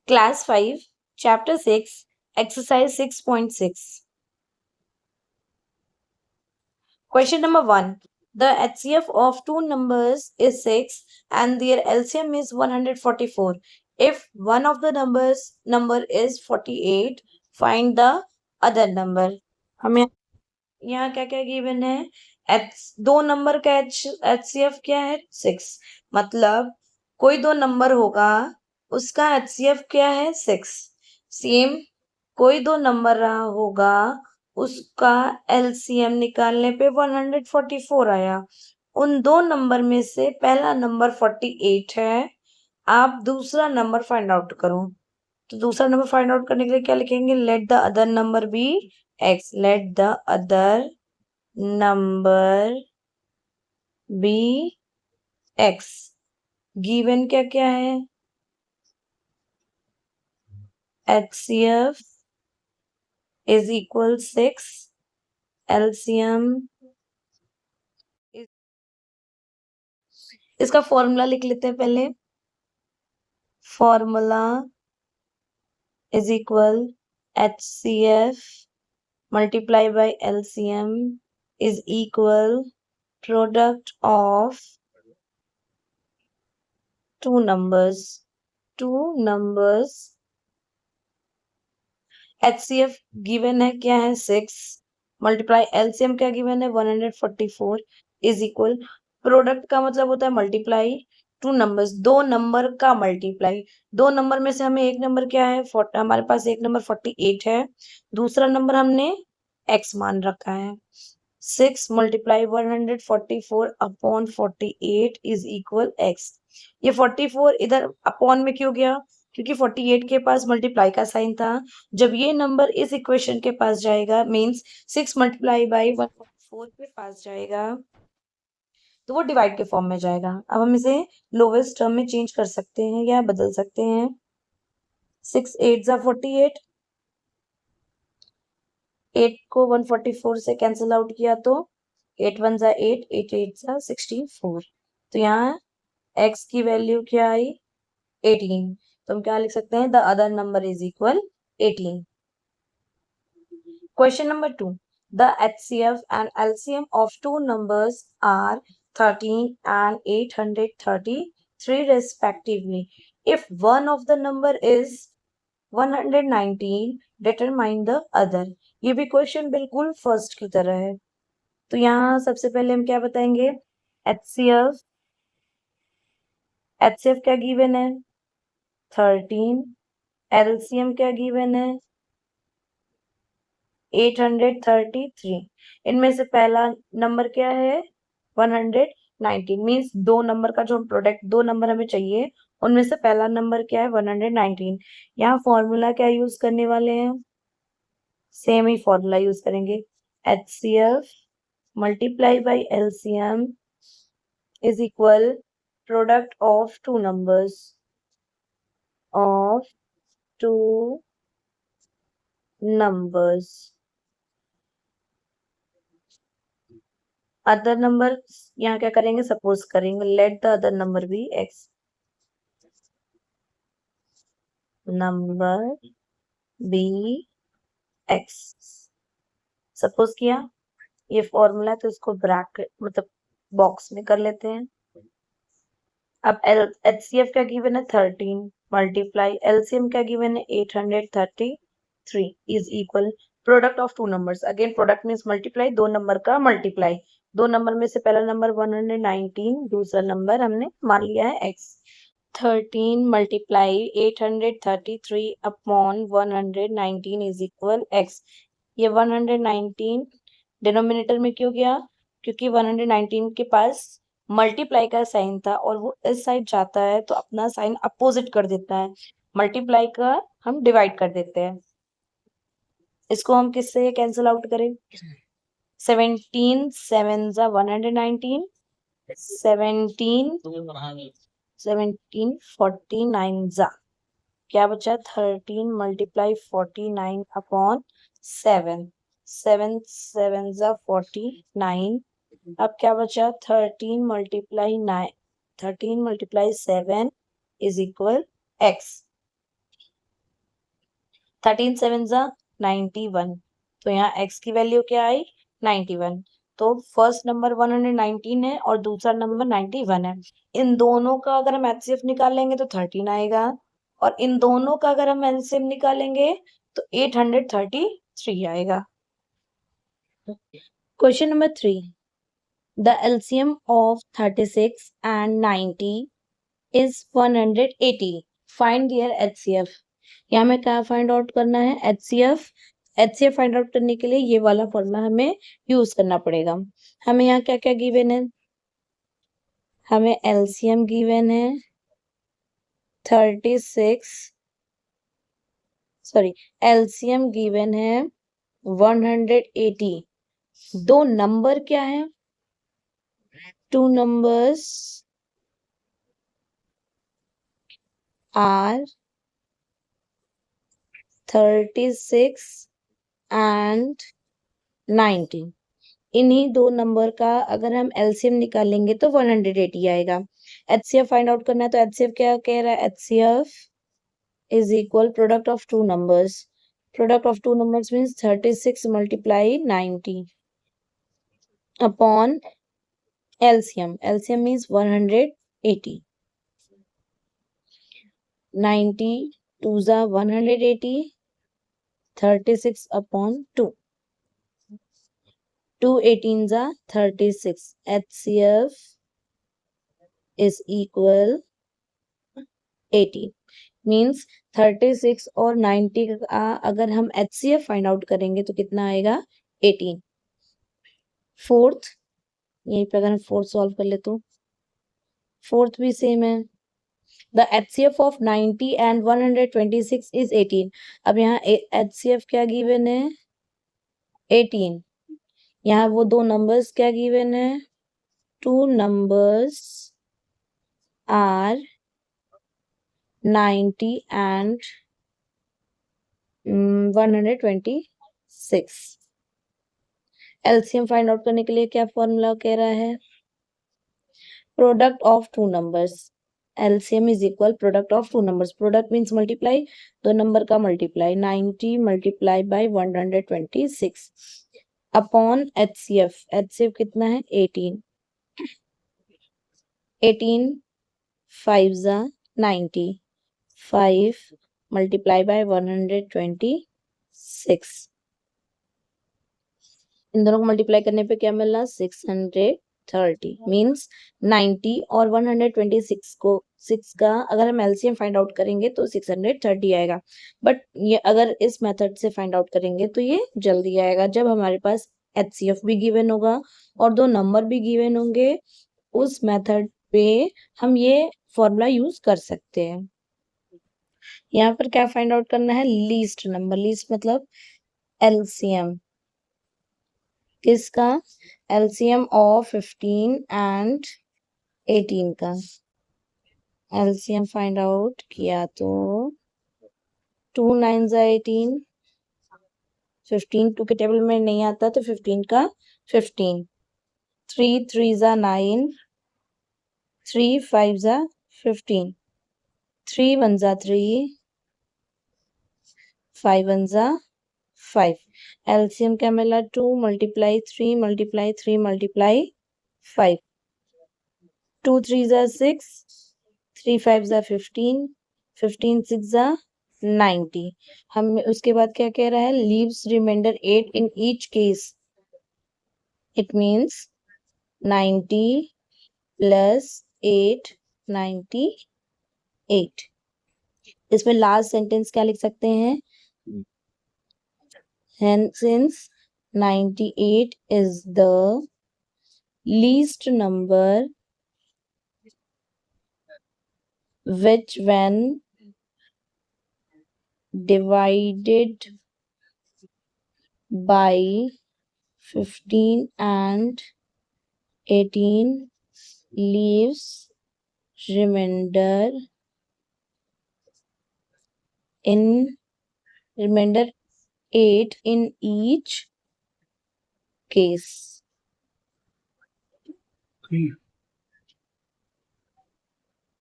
Class 5, Chapter 6, Exercise 6.6. Question number 1. The HCF of two numbers is 6 and their LCM is 144. If one of the number is 48, find the other number. हमें यहाँ क्या क्या given है? दो number का HCF क्या है? 6. मतलब कोई दो नंबर होगा उसका HCF क्या है? 6. सेम कोई दो नंबर रहा होगा उसका LCM निकालने पे 144 आया. उन दो नंबर में से पहला नंबर 48 है. आप दूसरा नंबर फाइंड आउट करो. तो दूसरा नंबर फाइंड आउट करने के लिए क्या लिखेंगे? Let the other number be x. Let the other number be x. Given क्या क्या है? HCF is equal 6. LCM इसका फॉर्मूला लिख लेते हैं पहले. Formula is equal HCF multiply by LCM is equal product of two numbers. HCF given है क्या है? 6 मल्टीप्लाई LCM क्या गिवन है? 144 इज इक्वल. प्रोडक्ट का मतलब होता है मल्टीप्लाई टू नंबर्स, दो नंबर का मल्टीप्लाई. दो नंबर में से हमें एक नंबर क्या है? हमारे पास एक नंबर 48 है, दूसरा नंबर हमने x मान रखा है. 6 multiply 144 upon 48 is equal x. ये 44 इधर अपॉन में क्यों गया? क्योंकि 48 के पास मल्टीप्लाई का साइन था. जब ये नंबर इस इक्वेशन के पास जाएगा मींस 6 मल्टीप्लाई बाई 144 के पास जाएगा तो वो डिवाइड के फॉर्म में जाएगा. अब हम इसे लोवेस्ट टर्म में चेंज कर सकते हैं या बदल सकते हैं. 6 8 जा 48, 8 को 144 से कैंसिल आउट किया तो 8 1 जा 8, 8 8 जा 64. तो यहाँ x की वैल्यू क्या आई? 18. तो हम क्या लिख सकते हैं? The other number is equal 18. Question number 2. The HCF and LCM of two numbers are 13 and 833 respectively. If one of the number is 119, determine the other. ये भी क्वेश्चन बिल्कुल फर्स्ट की तरह है. तो यहाँ सबसे पहले हम क्या बताएंगे? HCF क्या गिवन है? 13. LCM क्या गिवन है? 833. इनमें से पहला नंबर क्या है? 119. मीन्स दो नंबर का जो प्रोडक्ट, दो नंबर हमें चाहिए उनमें से पहला नंबर क्या है? 119. यहाँ फॉर्मूला क्या यूज करने वाले हैं? सेम ही फॉर्मूला यूज करेंगे. HCF multiply by LCM is equal product of two numbers. Other number यहाँ क्या करेंगे? सपोज करेंगे let the other number be x. Number be x suppose किया. ये फॉर्मूला है तो इसको ब्रैकेट मतलब बॉक्स में कर लेते हैं. अब HCF क्या गिवन है? 13 मल्टीप्लाई LCM क्या गिवन है? 833 is equal product of two numbers. Again product means multiply, दो नंबर का मल्टीप्लाई. दो नंबर में से पहला नंबर 119, दूसरा नंबर हमने मान लिया है x. 13 multiply 833 upon 119 is equal x. ये 119 डिनोमिनेटर में क्यों गया? क्योंकि 119 के पास मल्टीप्लाई का साइन था और वो इस साइड जाता है तो अपना साइन अपोजिट कर देता है. मल्टीप्लाई का हम डिवाइड कर देते हैं. इसको हम किससे कैंसिल आउट करें? 17 7 जा 119, 17 जा क्या बचा? 13 मल्टीप्लाई 49 अपॉन 7. 7 7 जा 49. अब क्या बचा? 13 मल्टीप्लाई 7 इज इक्वल x. 13 7 91, तो यहाँ x की वैल्यू क्या आई 91। तो फर्स्ट नंबर 119 है और दूसरा नंबर 91 है। इन दोनों का अगर हम एचसीएफ निकालेंगे तो 13 आएगा, और इन दोनों का अगर हम एलसीएम निकालेंगे तो 833 आएगा। Question number 3, the LCM of 36 and 90 is 180. Find their HCF. यहाँ में क्या फाइंड आउट करना है, HCF फाइंड आउट करने के लिए ये वाला फॉर्मूला हमें यूज करना पड़ेगा। हमें यहाँ क्या क्या गिवन है, हमें एलसीएम गिवन है 36, सॉरी एलसीएम गिवन है 180। दो नंबर क्या है, टू नंबर्स आर 36 एंड 90। इन्हीं दो नंबर का अगर हम एलसीएम निकालेंगे तो 180 आएगा। एचसीएफ फाइंड आउट करना है, तो एचसीएफ क्या कह रहा है, HCF is equal product of two numbers. Product of two numbers means 36 multiply 90 upon LCM. LCM means 180। 90 2 जा 180, 36 अपॉन 2, 2 18 जा 36। HCF is equal 80 मीन्स 36 और 90 का अगर हम HCF फाइंड आउट करेंगे तो कितना आएगा 18। फोर्थ, यहीं पे अगर हम फोर्थ सॉल्व कर ले तो फोर्थ भी सेम है। The HCF of 90 and 126 is 18। अब यहाँ HCF क्या गिवन है 18, यहाँ वो दो नंबर्स क्या गिवन है, two numbers are 90 and 126। LCM find out करने के लिए क्या फॉर्मूला कह रहा है, product of two numbers. LCM is equal product of two numbers. Product means multiply, दो नंबर का multiply, 90 multiply by 126 upon HCF. HCF कितना है 18, 18 5 जा 90, 5 मल्टीप्लाई बाय 126। इन दोनों को मल्टीप्लाई करने पे क्या मिल रहा 630 मीन्स 90 और 126 को 6 का अगर हम एलसीएम फाइंड आउट करेंगे तो 630 आएगा। बट ये अगर इस मेथड से फाइंड आउट करेंगे तो ये जल्दी आएगा, जब हमारे पास एचसीएफ भी गिवन होगा और दो नंबर भी गिवन होंगे, उस मेथड पे हम ये फॉर्मूला यूज कर सकते हैं। यहाँ पर क्या फाइंड आउट करना है, लीस्ट नंबर। लीस्ट मतलब एलसीएम किसका, एलसीएम ऑफ 15 एंड 18 का। एलसीएम फाइंड आउट किया तो 2 9 जा 18, 15 2 के टेबल में नहीं आता तो 15 का 15, 3 3 जा 9, 3 5 जा 15, 3 1 जा 3, 5 1 जा 5। एलसीएम क्या मिला 2 मल्टीप्लाई 3 मल्टीप्लाई 3 मल्टीप्लाई 5, 2 3 जा 6, 3 5 जा 15, 15 6 जा 90। हम उसके बाद क्या कह रहा है, leaves remainder 8 in each case. It means 90 plus 8 98। इसमें लास्ट सेंटेंस क्या लिख सकते हैं, since 98 is the least number which when divided by 15 and 18 leaves remainder 8 in each case.